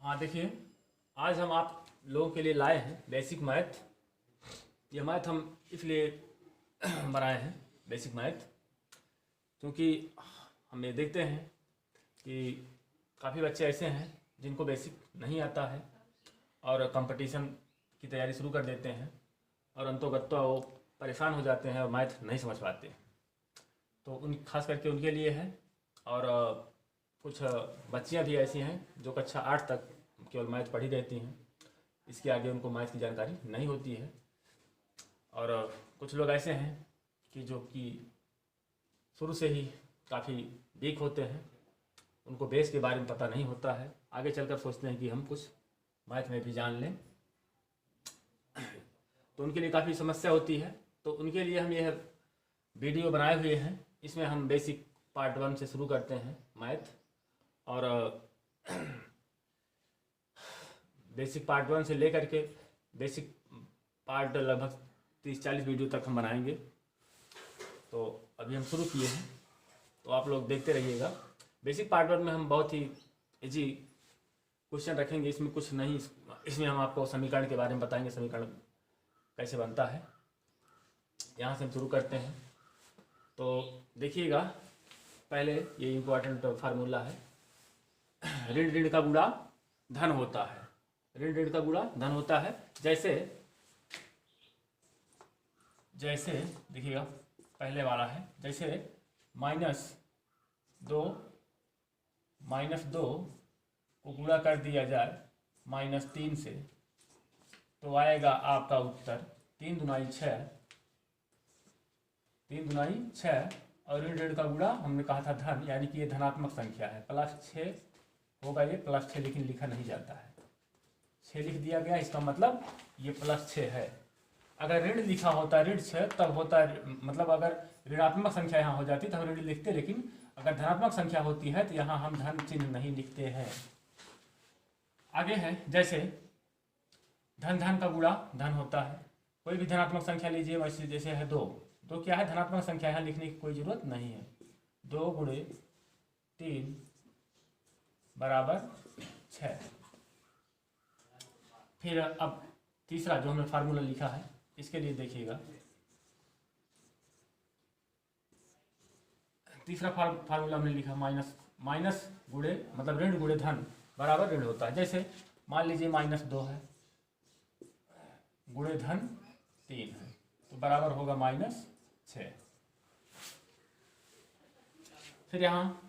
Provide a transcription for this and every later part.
हाँ देखिए, आज हम आप लोगों के लिए लाए हैं बेसिक मैथ। ये मैथ हम इसलिए बनाए हैं बेसिक मैथ क्योंकि हम ये देखते हैं कि काफ़ी बच्चे ऐसे हैं जिनको बेसिक नहीं आता है और कंपटीशन की तैयारी शुरू कर देते हैं और अंतोगत्वा वो परेशान हो जाते हैं और मैथ नहीं समझ पाते। तो उन खास करके उनके लिए है। और कुछ बच्चियां भी ऐसी हैं जो कक्षा 8 तक केवल मैथ पढ़ी रहती हैं, इसके आगे उनको मैथ की जानकारी नहीं होती है। और कुछ लोग ऐसे हैं कि जो कि शुरू से ही काफ़ी वीक होते हैं, उनको बेस के बारे में पता नहीं होता है, आगे चलकर सोचते हैं कि हम कुछ मैथ में भी जान लें, तो उनके लिए काफ़ी समस्या होती है। तो उनके लिए हम यह वीडियो बनाए हुए हैं। इसमें हम बेसिक पार्ट 1 से शुरू करते हैं मैथ, और बेसिक पार्ट 1 से लेकर के बेसिक पार्ट लगभग 30-40 वीडियो तक हम बनाएंगे। तो अभी हम शुरू किए हैं, तो आप लोग देखते रहिएगा। बेसिक पार्ट 1 में हम बहुत ही इजी क्वेश्चन रखेंगे, इसमें कुछ नहीं, इसमें हम आपको समीकरण के बारे में बताएंगे, समीकरण कैसे बनता है। यहाँ से हम शुरू करते हैं। तो देखिएगा, पहले ये इम्पोर्टेंट फार्मूला है, ऋण ऋण का गुणा धन होता है। ऋण ऋण का गुणा धन होता है। जैसे जैसे देखिएगा, पहले वाला है, जैसे -2 को गुणा कर दिया जाए -3 से, तो आएगा आपका उत्तर 3 दूनाई 6, 3 दूनाई 6। और ऋण ऋण का गुणा हमने कहा था धन, यानी कि ये धनात्मक संख्या है, +6 होगा ये, +6 लेकिन लिखा नहीं जाता है, 6 लिख दिया गया, इसका मतलब ये +6 है। अगर ऋण लिखा होता ऋण 6 तब होता, मतलब अगर ऋणात्मक संख्या यहाँ हो जाती तब ऋण लिखते, लेकिन अगर धनात्मक संख्या होती है तो यहाँ हम धन चिन्ह नहीं लिखते हैं। आगे है, जैसे धन धन का गुणा धन होता है। कोई भी धनात्मक संख्या लीजिए, वैसे जैसे है 2, तो क्या है, धनात्मक संख्या, यहाँ लिखने की कोई ज़रूरत नहीं है। 2 × 3 = 6। फिर अब तीसरा जो हमने फार्मूला लिखा है, इसके लिए देखिएगा, तीसरा फार्मूला हमने लिखा माइनस गुणे, मतलब ऋण गुणे धन बराबर ऋण होता है। जैसे मान लीजिए -2 है गुणे धन 3 है, तो बराबर होगा -6। फिर यहाँ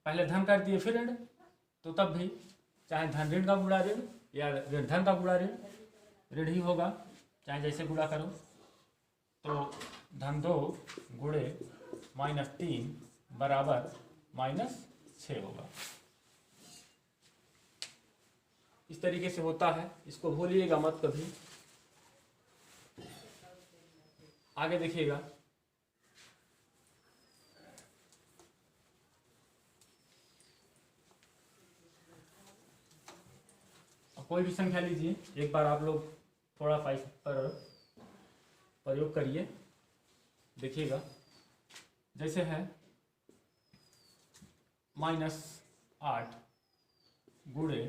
पहले धन कर दिए फिर ऋण, तो तब भी चाहे धन ऋण का गुणा ऋण या ऋण धन का गुणा ऋण, ऋण ही होगा, चाहे जैसे गुणा करो। तो धन 2 गुणे -3 बराबर -6 होगा। इस तरीके से होता है, इसको भूलिएगा मत कभी। आगे देखिएगा, कोई भी संख्या लीजिए, एक बार आप लोग थोड़ा सा इस पर प्रयोग करिए, देखिएगा। जैसे है -8 गुणे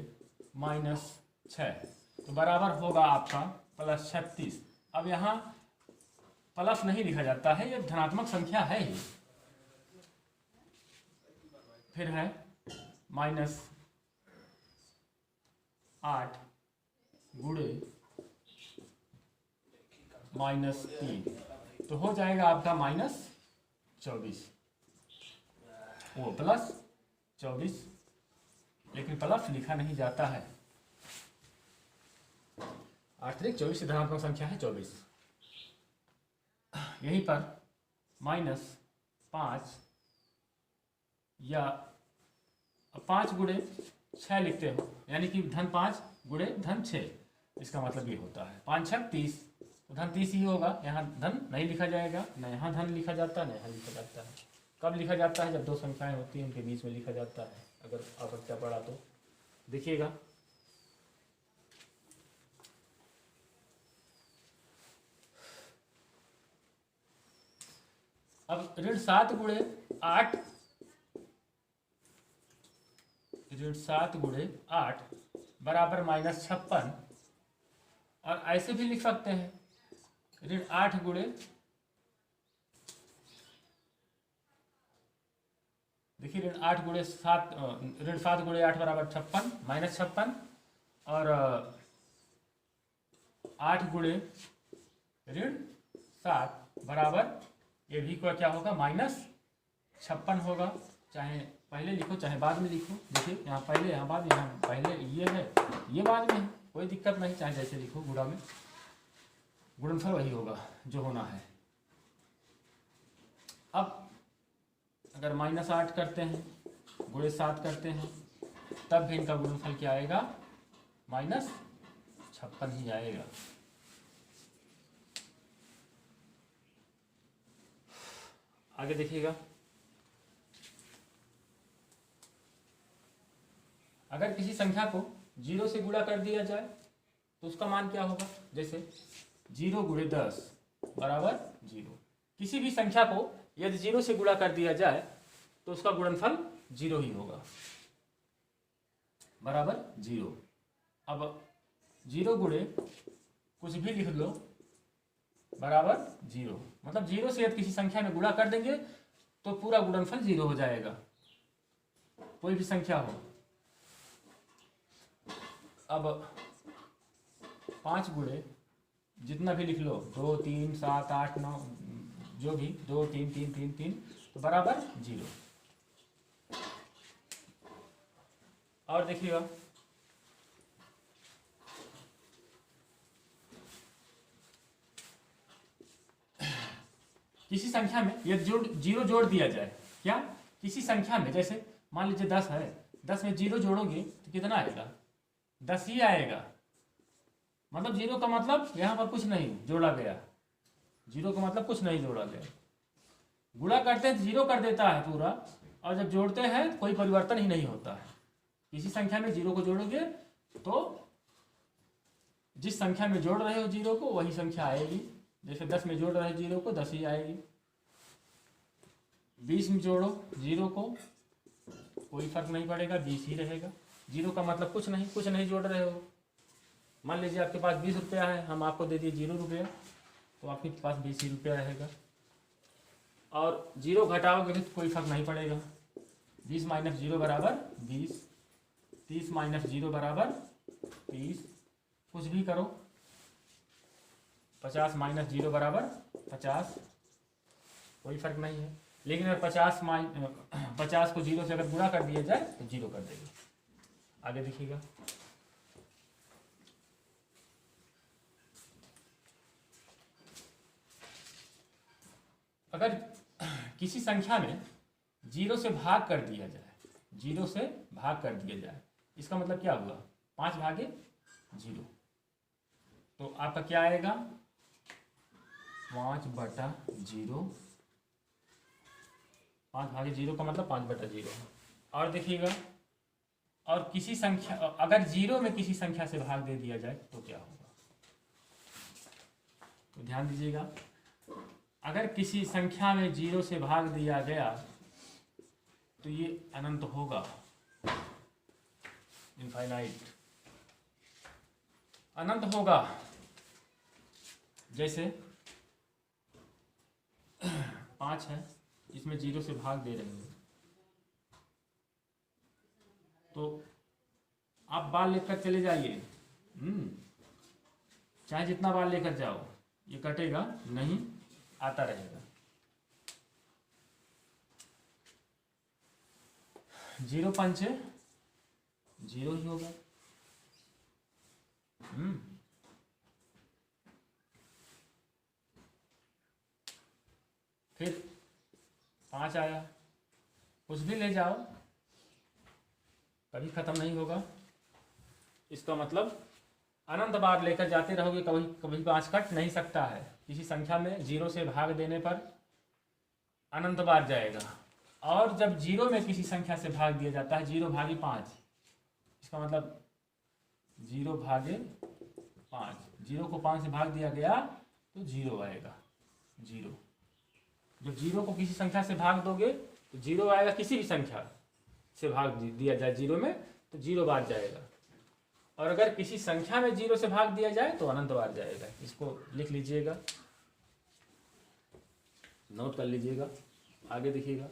-6, तो बराबर होगा आपका +36। अब यहाँ प्लस नहीं लिखा जाता है, ये धनात्मक संख्या है ही। फिर है -8 गुणे -3, तो हो जाएगा आपका -24, वो +24, लेकिन प्लस लिखा नहीं जाता है। 8×3 = 24 धनात्मक संख्या है 24। यहीं पर -5 या 5 गुणे 6 लिखते हो, यानी कि धन 5 गुणे धन 6, इसका मतलब ये होता है 5 × 6 = 30, तो धन 30 ही होगा। यहाँ धन नहीं लिखा जाएगा, न यहाँ धन लिखा जाता है, न यहाँ लिखा जाता है। कब लिखा जाता है, जब दो संख्याएं होती हैं उनके बीच में लिखा जाता है, अगर आवश्यकता पड़ा तो। देखिएगा, अब ऋण 7 गुणे 8, ऋण 7 गुणे 8 बराबर -56। और ऐसे भी लिख सकते हैं ऋण 8 गुणे, देखिए ऋण 8 गुणे 7, ऋण 7 गुणे 8 बराबर 56 -56, और 8 गुणे ऋण 7 बराबर, ये भी का क्या होगा -56 होगा। चाहे पहले लिखो चाहे बाद में लिखो, देखिए यहाँ पहले यहाँ बाद, यहाँ पहले ये है ये बाद में है, कोई दिक्कत नहीं, चाहे जैसे लिखो, गुणा में गुणनफल वही होगा जो होना है। अब अगर -8 करते हैं गुणे 7 करते हैं तब भी इनका गुणनफल क्या आएगा, -56 ही आएगा। आगे देखिएगा, अगर किसी संख्या को 0 से गुणा कर दिया जाए तो उसका मान क्या होगा, जैसे 0 गुणे 10 बराबर 0। किसी भी संख्या को यदि 0 से गुणा कर दिया जाए तो उसका गुणनफल 0 ही होगा, बराबर 0। अब 0 गुणे कुछ भी लिख लो बराबर 0, मतलब 0 से यदि किसी संख्या में गुणा कर देंगे तो पूरा गुणनफल 0 हो जाएगा, कोई भी संख्या हो। अब 5 गुणे जितना भी लिख लो, 2 3 7 8 9, जो भी 2 3 3 3 3 तो बराबर 0। और देखिएगा, किसी संख्या में यदि 0 जोड़ दिया जाए, क्या किसी संख्या में, जैसे मान लीजिए 10 है, 10 में 0 जोड़ोगे तो कितना आएगा, 10 ही आएगा। मतलब 0 का मतलब यहाँ पर कुछ नहीं जोड़ा गया, 0 का मतलब कुछ नहीं जोड़ा गया। गुणा करते हैं तो 0 कर देता है पूरा, और जब जोड़ते हैं तो कोई परिवर्तन ही नहीं होता है। किसी संख्या में 0 को जोड़ोगे तो जिस संख्या में जोड़ रहे हो 0 को वही संख्या आएगी। जैसे 10 में जोड़ रहे हो 0 को, 10 ही आएगी। 20 में जोड़ो 0 को, कोई फर्क नहीं पड़ेगा, 20 ही रहेगा। 0 का मतलब कुछ नहीं जोड़ रहे हो। मान लीजिए आपके पास 20 रुपया है, हम आपको दे दिए 0 रुपया, तो आपके पास 20 ही रुपया रहेगा। और 0 घटाओगे तो कोई फर्क नहीं पड़ेगा। 20 माइनस 0 बराबर 20, 30 माइनस 0 बराबर 30, कुछ भी करो। 50 माइनस 0 बराबर 50, कोई फर्क नहीं है। लेकिन अगर 50 को 0 से अगर गुणा कर दिया जाए तो 0 कर देगा। आगे देखिएगा, अगर किसी संख्या में 0 से भाग कर दिया जाए, 0 से भाग कर दिया जाए, इसका मतलब क्या हुआ, 5 भागे 0, तो आपका क्या आएगा, 5/0। 5 भागे 0 का मतलब 5/0। और देखिएगा, और किसी संख्या, अगर 0 में किसी संख्या से भाग दे दिया जाए तो क्या होगा, तो ध्यान दीजिएगा। अगर किसी संख्या में 0 से भाग दिया गया तो ये अनंत होगा, इनफाइनाइट, अनंत होगा। जैसे 5 है, इसमें 0 से भाग दे रहे हो, तो आप बाल लेकर चले जाइए, चाहे जितना बाल लेकर जाओ, ये कटेगा नहीं, आता रहेगा। 0 पंचे 0 ही होगा। फिर 5 आया, कुछ भी ले जाओ कभी खत्म नहीं होगा। इसका मतलब अनंत बार लेकर जाते रहोगे, कभी कभी 5 कट नहीं सकता है। किसी संख्या में 0 से भाग देने पर अनंत बार जाएगा। और जब 0 में किसी संख्या से भाग दिया जाता है, 0 भागे 5, इसका मतलब 0 भागे 5, 0 को 5 से भाग दिया गया तो 0 आएगा, 0। जब 0 को किसी संख्या से भाग दोगे तो 0 आएगा, किसी भी संख्या, से भाग दिया जाए जीरो में तो जीरो बार जाएगा, और अगर किसी संख्या में जीरो से भाग दिया जाए तो अनंत बार जाएगा। इसको लिख लीजिएगा, नोट कर लीजिएगा, आगे देखिएगा।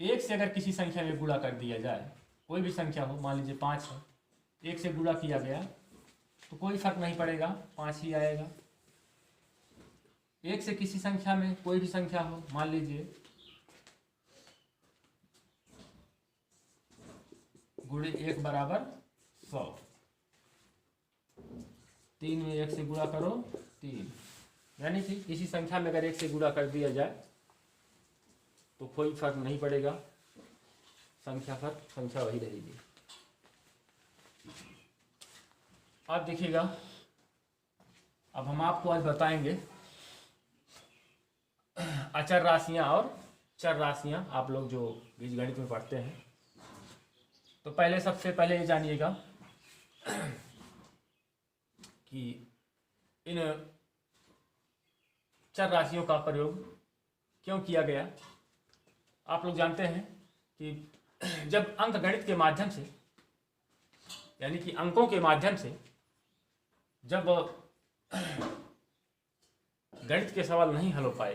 एक से अगर किसी संख्या में गुणा कर दिया जाए, कोई भी संख्या हो, मान लीजिए 5 है, एक से गुणा किया गया तो कोई फर्क नहीं पड़ेगा, 5 ही आएगा। एक से किसी संख्या में कोई भी संख्या हो, मान लीजिए गुणे 1 बराबर 100, 3 में 1 से गुणा करो 3, यानी कि किसी संख्या में अगर 1 से गुणा कर दिया जाए तो कोई फर्क नहीं पड़ेगा, संख्या वही रहेगी। अब देखिएगा, अब हम आपको आज बताएंगे अचर राशियां और चर राशियां, आप लोग जो बीजगणित में पढ़ते हैं। तो पहले सबसे पहले ये जानिएगा कि इन चर राशियों का प्रयोग क्यों किया गया। आप लोग जानते हैं कि जब अंक गणित के माध्यम से, यानी कि अंकों के माध्यम से जब गणित के सवाल नहीं हल हो पाए,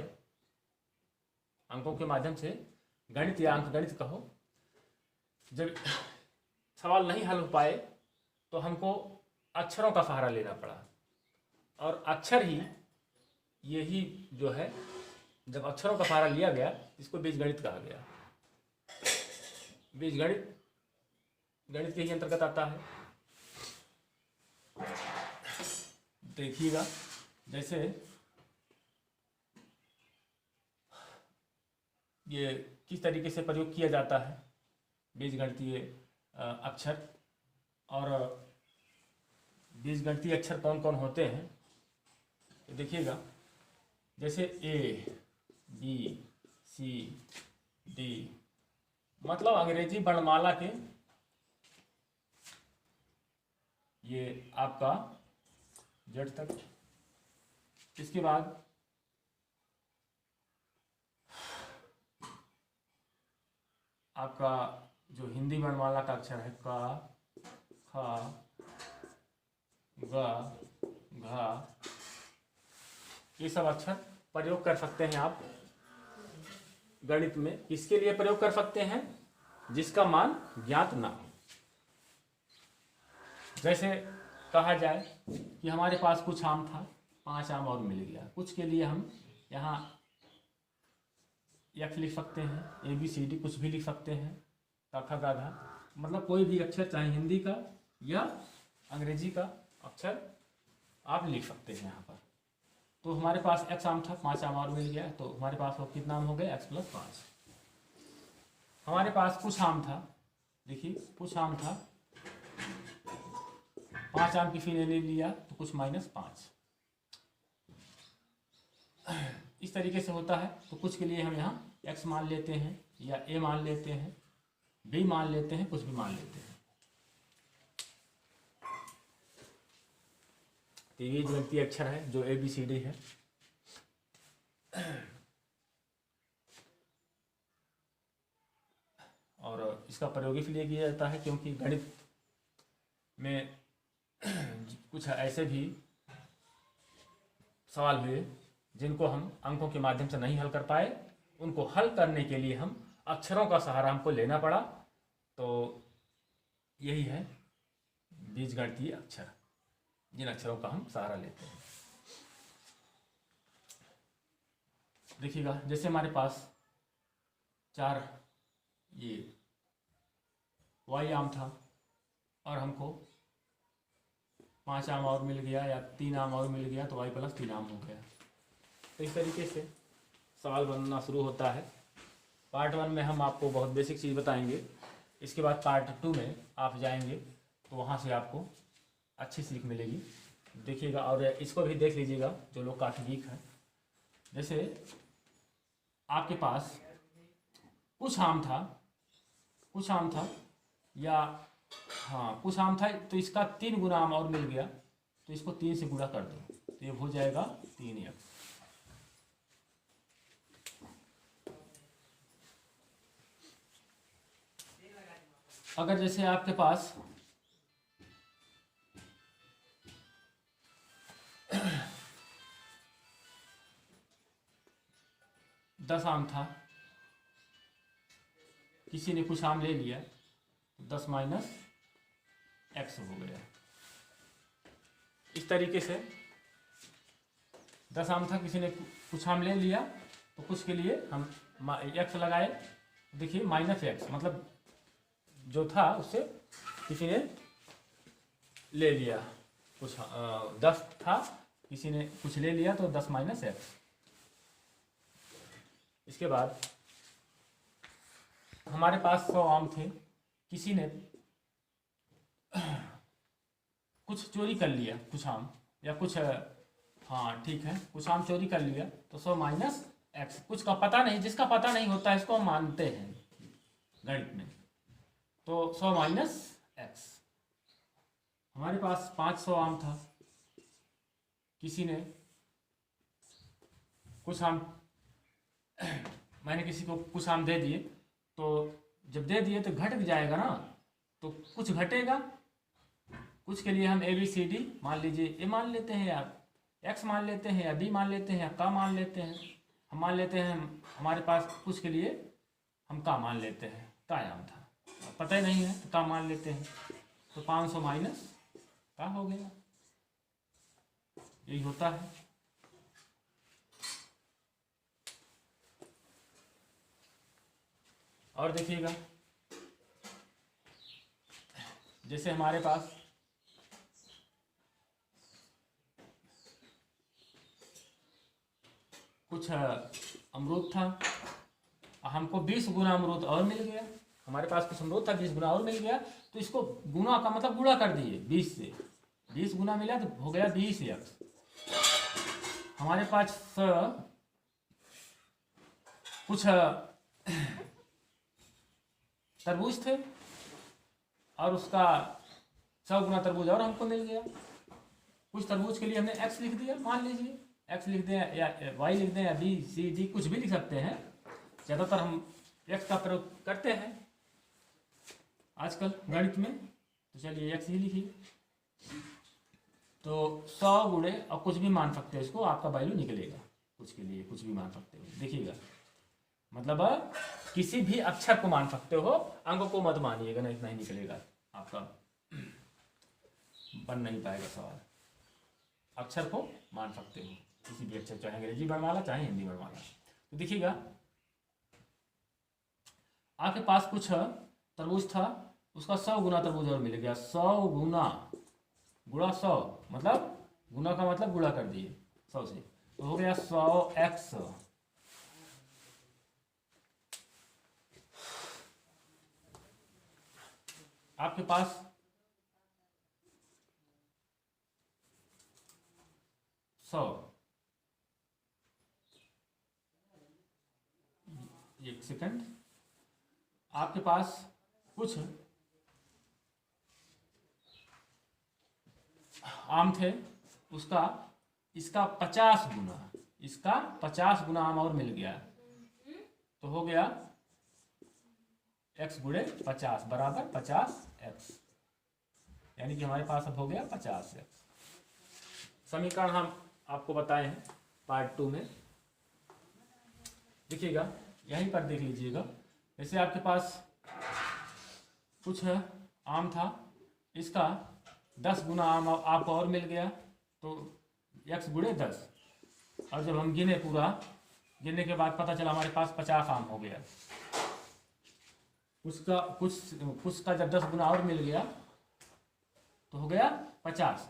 अंकों के माध्यम से गणित या अंक गणित कहो, जब सवाल नहीं हल हो पाए तो हमको अक्षरों का सहारा लेना पड़ा, और अक्षर ही यही जो है, जब अक्षरों का सहारा लिया गया इसको बीजगणित कहा गया। बीजगणित गणित के ही अंतर्गत आता है। देखिएगा, जैसे ये किस तरीके से प्रयोग किया जाता है बीजगणितीय अक्षर, और बीजगणितीय अक्षर कौन कौन होते हैं तो देखिएगा, जैसे A, B, C, D, मतलब अंग्रेजी वर्णमाला के ये आपका Z तक। इसके बाद आपका जो हिंदी वर्णमाला का अक्षर है क, ख, ग, घ, ये सब अक्षर प्रयोग कर सकते हैं आप गणित में। किसके लिए प्रयोग कर सकते हैं? जिसका मान ज्ञात ना हो। जैसे कहा जाए कि हमारे पास कुछ आम था, 5 आम और मिल गया, कुछ के लिए हम यहाँ x लिख सकते हैं, ABCD कुछ भी लिख सकते हैं, क ख ग घ, मतलब कोई भी अक्षर, चाहे हिंदी का या अंग्रेजी का अक्षर आप लिख सकते हैं यहाँ पर। तो हमारे पास x आम था, 5 आम और मिल गया, तो हमारे पास वो कितना आम हो गया? x + 5। हमारे पास कुछ आम था, देखिए कुछ आम था, 5 आम किसी ने ले लिया तो कुछ -5। इस तरीके से होता है। तो कुछ के लिए हम यहाँ x मान लेते हैं, या a मान लेते हैं, b मान लेते हैं, कुछ भी मान लेते हैं। तो ये जो गणितीय अक्षर है जो ABCD है, और इसका प्रयोग इसलिए किया जाता है क्योंकि गणित में कुछ ऐसे भी सवाल हुए जिनको हम अंकों के माध्यम से नहीं हल कर पाए, उनको हल करने के लिए हम अक्षरों का सहारा हमको लेना पड़ा। तो यही है बीजगणितीय अक्षर, जिन अक्षरों का हम सहारा लेते हैं। देखिएगा, जैसे हमारे पास 4 ये y आम था और हमको 5 आम और मिल गया, या 3 आम और मिल गया, तो y + 3 आम हो गया। तो इस तरीके से सवाल बनना शुरू होता है। पार्ट 1 में हम आपको बहुत बेसिक चीज़ बताएंगे, इसके बाद पार्ट 2 में आप जाएंगे तो वहाँ से आपको अच्छी सीख मिलेगी। देखिएगा, और इसको भी देख लीजिएगा जो लोग काफ़ी वीक हैं। जैसे आपके पास कुछ आम था, या हाँ कुछ आम था, तो इसका 3 गुना आम और मिल गया, तो इसको 3 से गुणा कर दो, तो ये हो जाएगा 3x। अगर जैसे आपके पास 10 आम था, किसी ने कुछ आम ले लिया तो 10 माइनस एक्स हो गया। इस तरीके से 10 आम था, किसी ने कुछ आम ले लिया तो कुछ के लिए हम एक्स लगाए, देखिए माइनस एक्स, मतलब जो था उससे किसी ने ले लिया कुछ, 10 था, किसी ने कुछ ले लिया तो 10 माइनस एक्स। इसके बाद हमारे पास 100 आम थे, किसी ने कुछ चोरी कर लिया, कुछ आम या कुछ, हाँ ठीक है, कुछ आम चोरी कर लिया तो 100 माइनस एक्स। कुछ का पता नहीं, जिसका पता नहीं होता है इसको हम मानते हैं गणित में, तो 100 माइनस एक्स। हमारे पास 500 आम था, किसी ने कुछ आम मैंने किसी को कुछ आम दे दिए, तो जब दे दिए तो घट जाएगा ना, तो कुछ घटेगा, कुछ के लिए हम ए बी सी डी मान लीजिए, ए मान लेते हैं या एक्स मान लेते हैं या बी मान लेते हैं या का मान लेते हैं। हम मान लेते हैं हमारे पास कुछ के लिए हम का मान लेते हैं, का आम था, पता ही नहीं है तो का मान लेते हैं, तो 500 माइनस का हो गया। यही होता है। और देखिएगा, जैसे हमारे पास कुछ अमरूद था, हमको 20 गुना अमरूद और मिल गया। हमारे पास कुछ अमरूद था, 20 गुना और मिल गया, तो इसको गुना का मतलब गुणा कर दिए 20 से, 20 गुना मिला तो हो गया 20 एक्स। हमारे पास कुछ तरबूज थे और उसका 100 गुना तरबूज और हमको मिल गया। कुछ तरबूज के लिए हमने एक्स लिख दिया, मान लीजिए एक्स लिख दें या वाई लिख दें या बी सी डी कुछ भी लिख सकते हैं, ज़्यादातर हम एक्स का प्रयोग करते हैं आजकल गणित में, तो चलिए एक्स ही लिखिए। तो 100 गुणे और कुछ भी मान सकते हैं इसको, आपका वैल्यू निकलेगा, कुछ के लिए कुछ भी मान सकते हो। देखिएगा, मतलब किसी भी अक्षर को मान सकते हो, अंक को मत मानिएगा, ना इतना ही निकलेगा आपका, बन नहीं पाएगा सवाल। अक्षर को मान सकते हो, किसी भी अक्षर, चाहे अंग्रेजी वर्णमाला चाहे हिंदी वर्णमाला। तो देखिएगा, आपके पास कुछ तरबूज था, उसका 100 गुना तरबूज और मिल गया। 100 गुना 100, मतलब गुना का मतलब गुणा कर दिए 100 से, तो हो गया 100 एक्स। आपके पास 100, एक सेकंड, आपके पास कुछ आम थे, उसका इसका 50 गुना, इसका 50 गुना आम और मिल गया, तो हो गया x गुणे 50 बराबर 50x, यानी कि हमारे पास अब हो गया 50x। समीकरण हम आपको बताए हैं पार्ट 2 में, देखिएगा यहीं पर देख लीजिएगा। जैसे आपके पास कुछ आम था, इसका 10 गुना आम आपको और मिल गया, तो x गुणे 10, और जब हम गिने पूरा, गिनने के बाद पता चला हमारे पास 50 आम हो गया। कुछ का जब 10 गुना और मिल गया तो हो गया 50,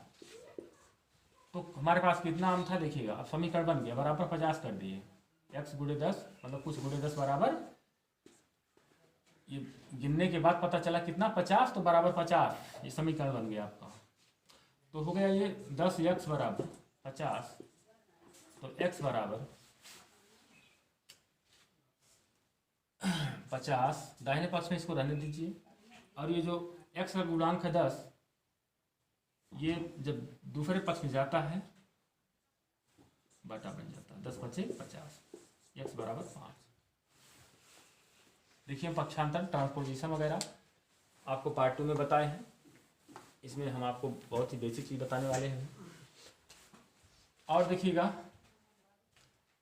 तो हमारे पास कितना आम था देखिएगा, अब समीकरण बन गया, बराबर 50 कर दिए, x गुणे 10 मतलब कुछ गुणे 10 बराबर, ये गिनने के बाद पता चला कितना 50, तो बराबर 50, ये समीकरण बन गया आपका। तो हो गया ये 10x बराबर 50, तो x बराबर 50, दाहिने पास में इसको रहने दीजिए, और ये जो x का गुणांक है 10, ये जब दूसरे पक्ष में जाता है बटा बन जाता है, 10 पचे 50, x बराबर 5। देखिए पक्षांतर, ट्रांसपोजिशन वगैरह। आपको पार्ट 2 में बताए हैं। इसमें हम आपको बहुत ही बेसिक चीज़ बताने वाले हैं। और देखिएगा,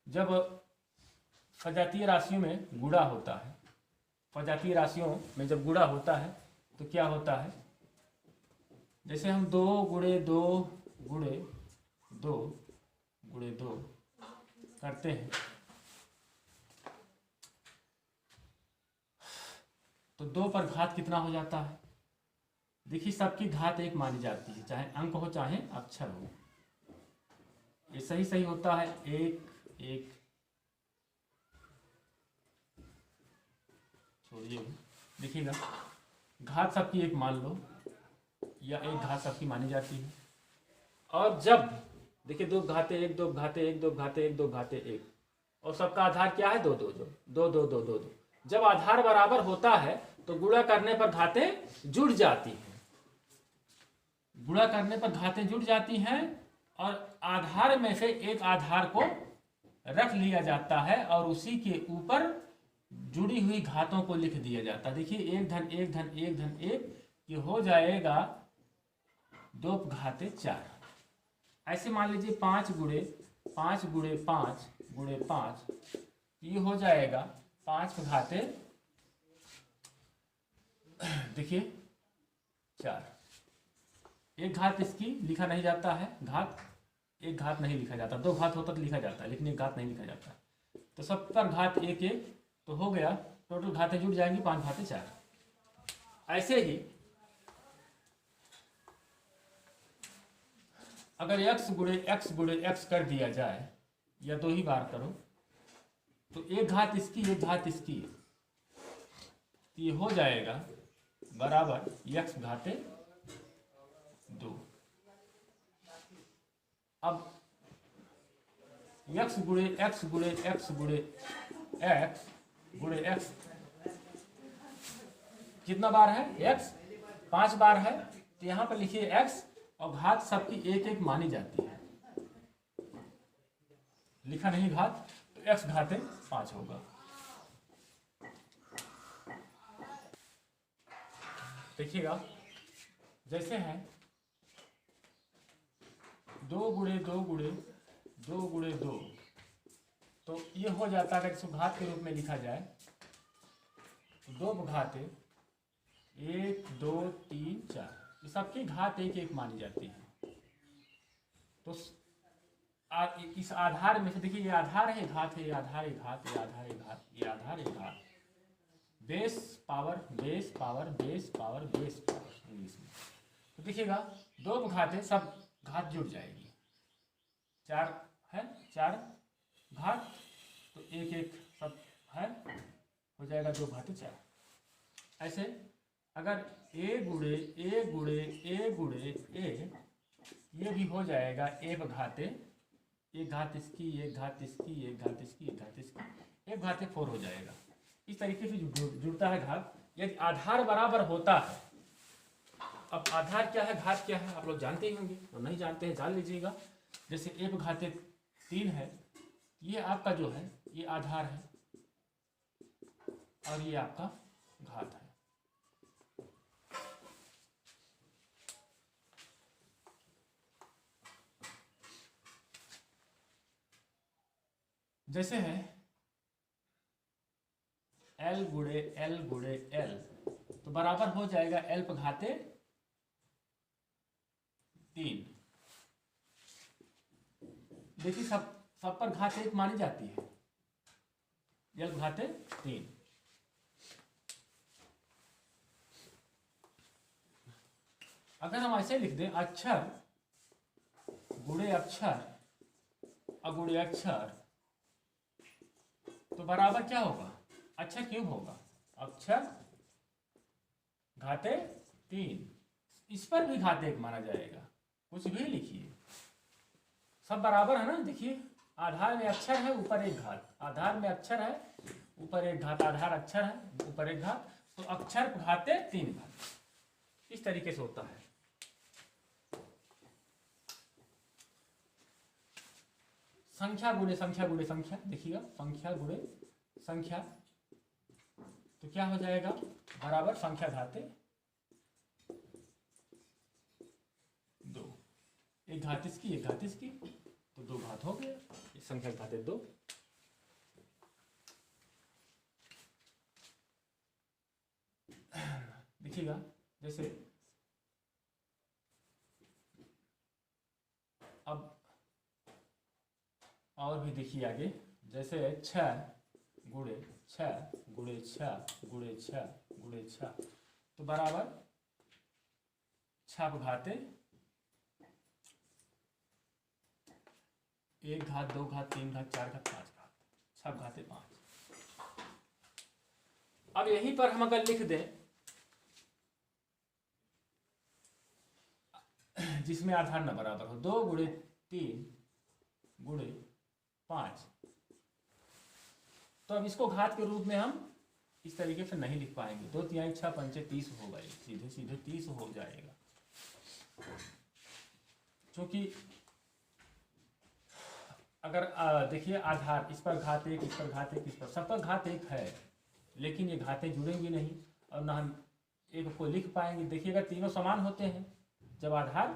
जब सजातीय राशियों में गुणा होता है, सजातीय राशियों में जब गुणा होता है तो क्या होता है, जैसे हम 2 गुणे 2 गुणे 2 गुणे 2 करते हैं तो 2 पर घात कितना हो जाता है। देखिए, सबकी घात 1 मानी जाती है, चाहे अंक हो चाहे अक्षर हो। ये सही सही होता है, 1 1 छोड़िए। देखिएगा, घात सबकी 1 मान लो, या 1 घात सबकी मानी जाती है। और जब देखिए 2 घाते 1 2 घाते 1 2 घाते 1 2 घाते 1, और सबका आधार क्या है, 2 2 2 2 2 2 2 2। जब आधार बराबर होता है तो गुणा करने पर घातें जुड़ जाती हैं, गुणा करने पर घातें जुड़ जाती हैं, और आधार में से एक आधार को रख लिया जाता है और उसी के ऊपर जुड़ी हुई घातों को लिख दिया जाता है। देखिए 1 धन 1 धन 1 धन 1, ये हो जाएगा 2 घाते 4। ऐसे मान लीजिए 5 गुणे 5 गुणे 5 गुणे 5, ये हो जाएगा 5 घाते देखिए 4। 1 घात इसकी लिखा नहीं जाता है, घात 1 घात नहीं लिखा जाता, 2 घात होता तो लिखा जाता है, लेकिन 1 घात नहीं लिखा जाता। तो सब पर घात 1 1 तो हो गया, टोटल घातें जुड़ जाएंगी 5 घाते 4। ऐसे ही अगर x गुणे x कर दिया जाए, या 2 ही बार करो, तो 1 घात इसकी 1 घात इसकी, तो ये हो जाएगा बराबर x घाते 2। अब x गुणे x गुणे x गुणे x गुणे x कितना बार है, x 5 बार है, तो यहां पर लिखिए x, और घात सबकी 1 1 मानी जाती है, लिखा नहीं घात, तो x घाते 5 होगा। देखिएगा, जैसे है 2 गुणे 2 गुणे 2 गुणे 2, तो ये हो जाता है, अगर इसको घात के रूप में लिखा जाए तो 2 घाते 1 2 3 4, ये सबकी घात 1 1 मानी जाती है। तो इस आधार में से देखिए, ये आधार है, घात है, ये आधार है, घात, ये आधार है, घात, ये आधार है, घात, base power base power base power base power English में। तो देखिएगा 2 घातें सब घात जुड़ जाएगी, 4 है 4 घात, तो 1 1 सब है, हो जाएगा 2 घाते 4। ऐसे अगर a गुणे a गुणे a गुणे a, ये भी हो जाएगा 1 घाते 1 घात इसकी 1 घात इसकी 1 घात इसकी 1 घात इसकी, 1 घाते 4 हो जाएगा। इस तरीके से जुड़ता है घात, यदि आधार बराबर होता है। अब आधार क्या है, घात क्या है, आप लोग जानते ही होंगे, और नहीं जानते हैं जान लीजिएगा। जैसे 1 घाते 3 है, ये आपका जो है ये आधार है, और ये आपका घात है। जैसे है L गुणे L, तो बराबर हो जाएगा L पर घाते 3। देखिए सब पर घात 1 मानी जाती है, L घाते 3। अगर हम ऐसे लिख दें अक्षर गुणे अक्षर अगुणे अक्षर, तो बराबर क्या होगा, अक्षर क्यूब होगा, अक्षर घाते 3। इस पर भी घात 1 माना जाएगा, कुछ भी लिखिए, सब बराबर है ना। देखिए आधार में अक्षर है, ऊपर 1 घात, आधार में अक्षर है, ऊपर 1 घात, आधार अक्षर है, ऊपर 1 घात, तो अक्षर घाते 3 घात, इस तरीके से होता है। संख्या गुणे संख्या, देखिएगा संख्या गुणे संख्या, तो क्या हो जाएगा, बराबर संख्या घाते एक घात इसकी एक घात इसकी, तो 2 घात हो गया, इस संख्या की घात 2। देखिएगा जैसे अब और भी देखिए आगे, जैसे 6 गुणे 6 गुणे 6 गुणे 6 गुणे 6, तो बराबर 6 घाते 1 घात 2 घात 3 घात 4 घात 5 घात, 6 घाते 5। अब यहीं पर हम अगर लिख दें जिसमें आधार न बराबर हो, 2 गुणे 3 गुणे 5, तो अब इसको घात के रूप में हम इस तरीके से नहीं लिख पाएंगे। 2 तिहाई 6 पंचे 30 हो गए, सीधे सीधे 30 हो जाएगा। क्योंकि अगर देखिए आधार इस पर घात 1, इस पर घात 1, इस पर सब पर घात 1 है, लेकिन ये घातें जुड़ेंगी नहीं और ना हम एक को लिख पाएंगे। देखिएगा तीनों समान होते हैं, जब आधार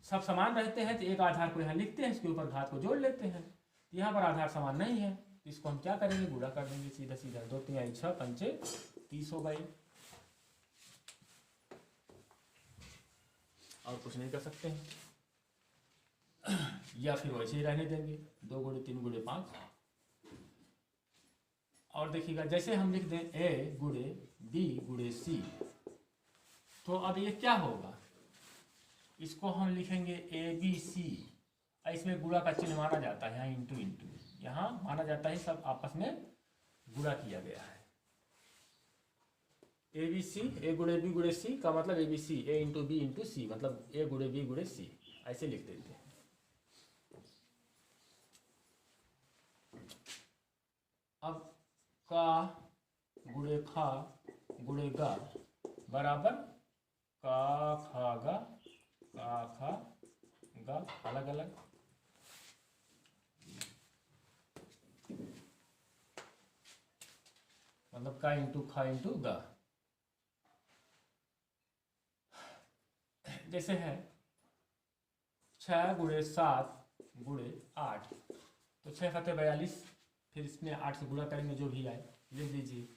सब समान रहते हैं तो एक आधार को यहाँ लिखते हैं, इसके ऊपर घात को जोड़ लेते हैं। यहाँ पर आधार समान नहीं है तो इसको हम क्या करेंगे, गुणा कर देंगे सीधा सीधा। 2 तिहाई 6 पंचे 30 हो गए, और कुछ नहीं कर सकते हैं। या फिर वैसे ही रहने देंगे, 2 गुणे 3 गुणे 5। और देखिएगा जैसे हम लिख दें ए गुणे बी गुणे सी, तो अब ये क्या होगा, इसको हम लिखेंगे ए बी सी। इसमें गुणा का चिन्ह माना जाता है, यहाँ इंटू इंटू, यहाँ माना जाता है सब आपस में गुणा किया गया है। ए बी सी, ए गुणे बी गुणे सी का मतलब A B C, A into B into C, मतलब ए गुणे बी गुणे सी, ऐसे लिख देते हैं। अब का गुणे खा गुणे गा बराबर का खा गा, का खा गा अलग अलग। मतलब का इंटू खा इंटू गा। जैसे है 6 गुणे 7 गुणे 8, तो 6 सत्ते 42, फिर इसमें 8 से गुणा करेंगे जो भी आए लिख दीजिए।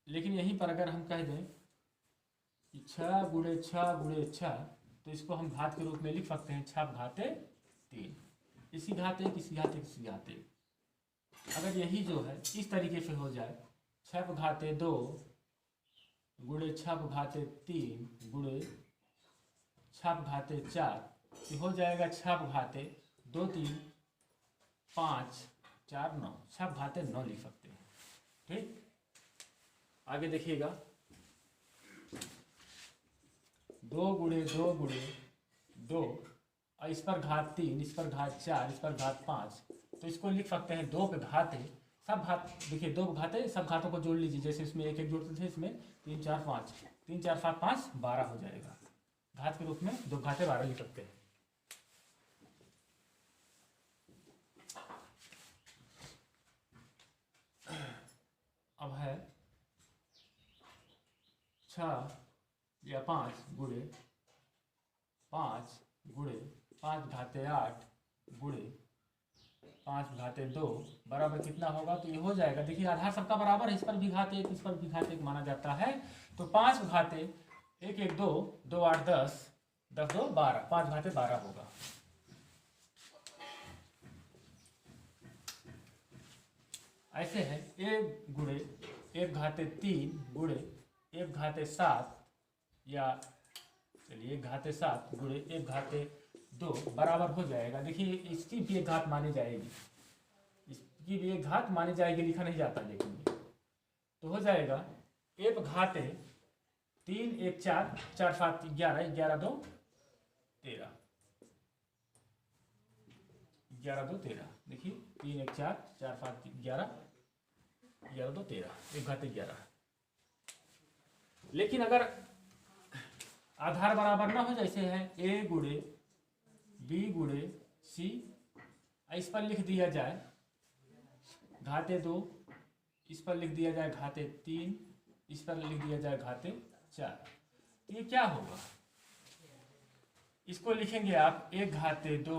लेकिन यहीं पर अगर हम कह दें कि 6 गुणे 6 गुणे 6, तो इसको हम घात के रूप में लिख सकते हैं 6 घाते 3, इसी घात 1, इसी घात 1, इसी घात 1। अगर यही जो है इस तरीके से हो जाए, 6 घाते 2 गुणे 6 घाते 3 गुणे 6 घाते 4, ये हो जाएगा 6 घाते 2 3 5 4 9, 6 घाते 9 लिख सकते हैं। ठीक, आगे देखिएगा 2 गुणे 2 गुणे 2, और इस पर घात 3, इस पर घात 4, इस पर घात 5, तो इसको लिख सकते हैं 2 पे घाते सब घात। देखिए 2 घाते सब घातों को जोड़ लीजिए, जैसे इसमें एक एक जोड़ते थे, इसमें 3 4 5, 3 4 7 5 12 हो जाएगा। घात के रूप में 2 घाते 12 लिख सकते हैं। अब है 6 या 5 गुणे 5 गुणे 5 घाते 8 गुणे 5 घाते 2 बराबर कितना होगा, तो ये हो जाएगा। देखिए आधार सबका बराबर है, इस पर भी घात 1, इस पर भी घात 1 माना जाता है, तो 5 घाते 1 1 2 2 8 10 10 2 12, 5 घाते 12 होगा। ऐसे है 1 गुणे 1 घाते 3 गुणे 1 घाते 7, या चलिए 1 घाते 7 गुणे 1 घाते 2 बराबर हो जाएगा। देखिए इसकी भी एक घात मानी जाएगी, इसकी भी एक घात मानी जाएगी, लिखा नहीं जाता लेकिन, तो हो जाएगा 1 घाते 3 1 4 4 7 11 11 2 13, 11 2 13। देखिए 3 1 4 4 7 11 11 2 13, 1 घाते 11। लेकिन अगर आधार बराबर ना हो, जैसे है ए गुणे बी गुणे सी, इस पर लिख दिया जाए घाते 2, इस पर लिख दिया जाए घाते 3, इस पर लिख दिया जाए घाते 4, तो ये क्या होगा, इसको लिखेंगे आप 1/2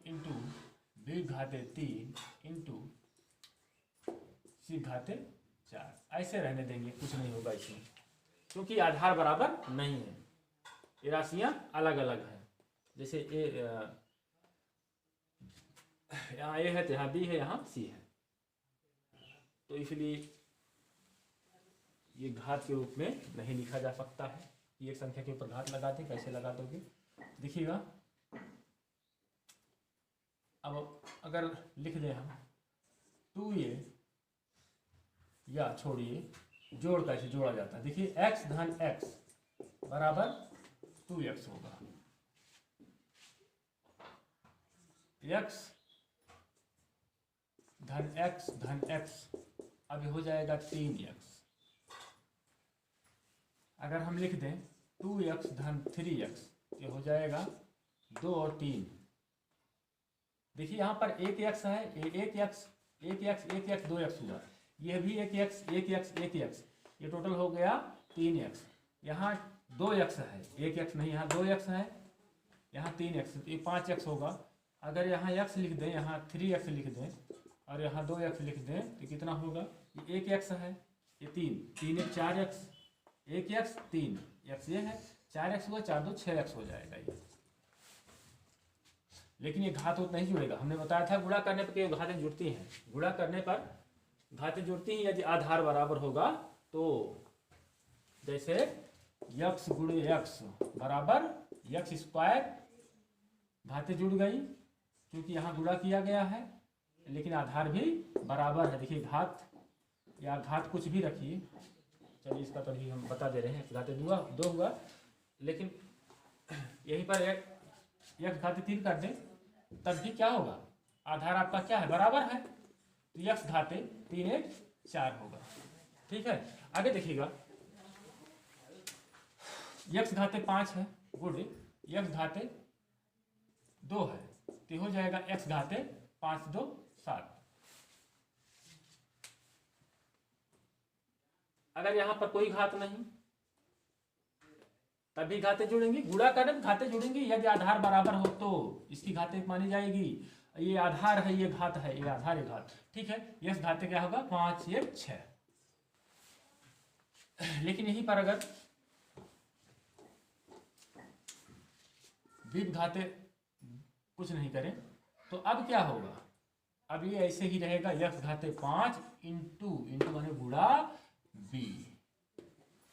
इंटू b/3 इंटू c/4। ऐसे रहने देंगे, कुछ नहीं होगा इसमें, क्योंकि आधार बराबर नहीं है, ये राशियां अलग अलग हैं। जैसे यहाँ ए है तो यहाँ बी है, यहाँ सी है, तो इसलिए ये घात के रूप में नहीं लिखा जा सकता है। ये एक संख्या के ऊपर घात लगाते, कैसे लगा दोगे देखिएगा। अब अगर लिख दें हम 2a, या छोड़िए, जोड़ कैसे जोड़ा जाता है, देखिए x धन x बराबर 2x होगा, x धन x अब हो जाएगा 3x। अगर हम लिख दें 2x धन 3x, ये हो जाएगा 2 और 3। देखिए यहाँ पर एक x है, एक x 2x हुआ, यह भी एक x, ये टोटल हो गया 3x। यहाँ 2x है, एक x नहीं, यहाँ 2x है, यहाँ 3x, तो ये 5x होगा। अगर यहाँ x लिख दें, यहाँ 3x लिख दें और यहाँ 2x लिख दें तो कितना होगा, ये एक x है, ये 3 एक 4x, एक x 3x ये है, 4x हुआ, 4 2 6x हो जाएगा ये। लेकिन ये घात नहीं जुड़ेगा, हमने बताया था गुणा करने पर घातें जुड़ती हैं, गुणा करने पर घातें जुड़ती हैं यदि आधार बराबर होगा तो। जैसे x गुणे x बराबर x², घातें जुड़ गई क्योंकि यहाँ गुणा किया गया है, लेकिन आधार भी बराबर है। देखिए घात या घात कुछ भी रखिए, चलिए इसका तो अभी हम बता दे रहे हैं, घाते 2 हुआ, लेकिन यहीं पर x घाते 3 कर दें तब भी क्या होगा, आधार आपका क्या है, बराबर है, तो x घाते 3 1 4 होगा। ठीक है, आगे देखिएगा, x घाते 5 है गुणे x घाते 2 है, तो हो जाएगा x घाते 5 2 7। अगर यहां पर कोई घात नहीं तभी घाते जुड़ेंगी, गुणा करने घाते जुड़ेंगी, यदि आधार बराबर हो तो इसकी घाते मानी जाएगी। ये आधार है, ये घात है, ये आधार, ये घात, ठीक है। यह घाते क्या होगा, 5 1 6। लेकिन यहीं पर अगर बीज घाते कुछ नहीं करें तो अब क्या होगा, अब ये ऐसे ही रहेगा, x घाते 5 इंटू माने गुणा b,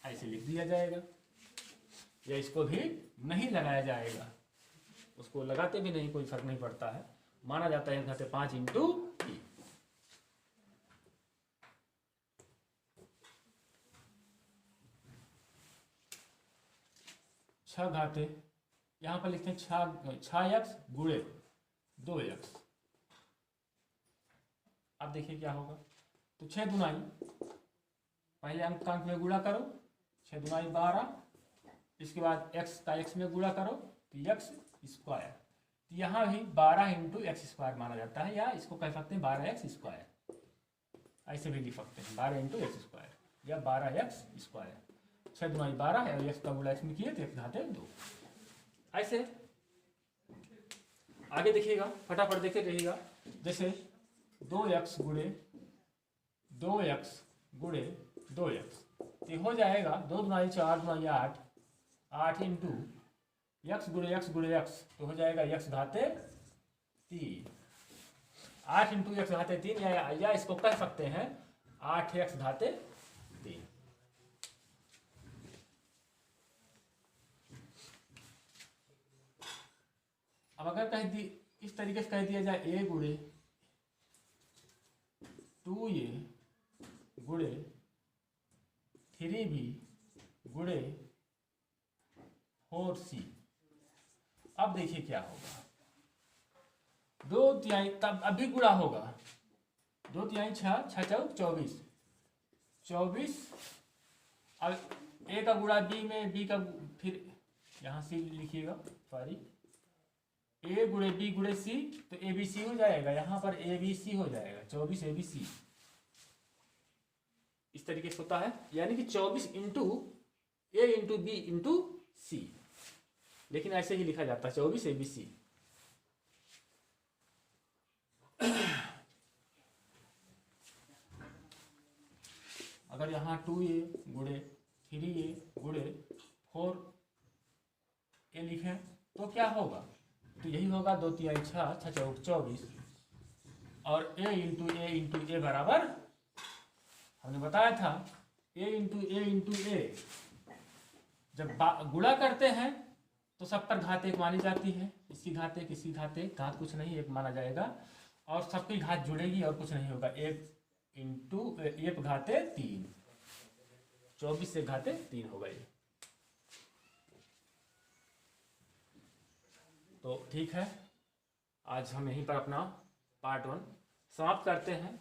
ऐसे लिख दिया जाएगा, या इसको भी नहीं लगाया जाएगा, उसको लगाते भी नहीं, कोई फर्क नहीं पड़ता है, माना जाता है x घाते 5 इंटू b। छह घाते यहां पर लिखते हैं 6x गुणे 2x। अब देखिए क्या होगा, तो 6 दुनाई, पहले अंक में गुणा करो, 6 दुनाई 12, इसके बाद x का x में गुणा करो तो x², तो यहाँ भी 12 इंटू x² माना जाता है, या इसको कह सकते हैं 12x², ऐसे भी लिख सकते हैं 12 इंटू x² या 12x²। 6 दुनाई 12 है और x का गुणा x में किए तो x घाते 2। ऐसे आगे देखिएगा, फटाफट देखते रहिएगा, जैसे 2x गुणे 2x, ये हो जाएगा 2 दुनाई 4 दुनाई 8, 8 इंटू x गुणे x, तो हो जाएगा x घाते 3, 8 इंटू x घाते 3, या इसको कह सकते हैं 8x घाते 3। अब अगर इस तरीके से कह दिया जाए a गुणे 2a गुणे 3b गुणे 4c, अब देखिए क्या होगा, 2/3 तब अभी गुणा होगा, 2/3 6 6 चौक 24, अब a का गुणा b में, b का फिर यहाँ c लिखिएगा, सॉरी, a गुणे b गुणे c, तो abc हो जाएगा, यहाँ पर abc हो जाएगा, 24 abc, इस तरीके से होता है, यानी कि 24 into a into b into c। लेकिन ऐसे ही लिखा जाता है 24 ABC। अगर यहाँ 2A गुणे 3A गुणे 4A लिखें तो क्या होगा? तो यही होगा, 2 3 6, 6 चौक 24, और A इंटू ए बराबर, हमने बताया था A इंटू ए जब गुणा करते हैं तो सब पर घात 1 मानी जाती है। इसकी घात 1, इसकी घात 1, घात कुछ नहीं 1 माना जाएगा, और सबकी घात जुड़ेगी और कुछ नहीं होगा। 1 इंटू 1 घाते 3, 24 से घाते 3 हो गए। तो ठीक है, आज हम यहीं पर अपना पार्ट 1 समाप्त करते हैं।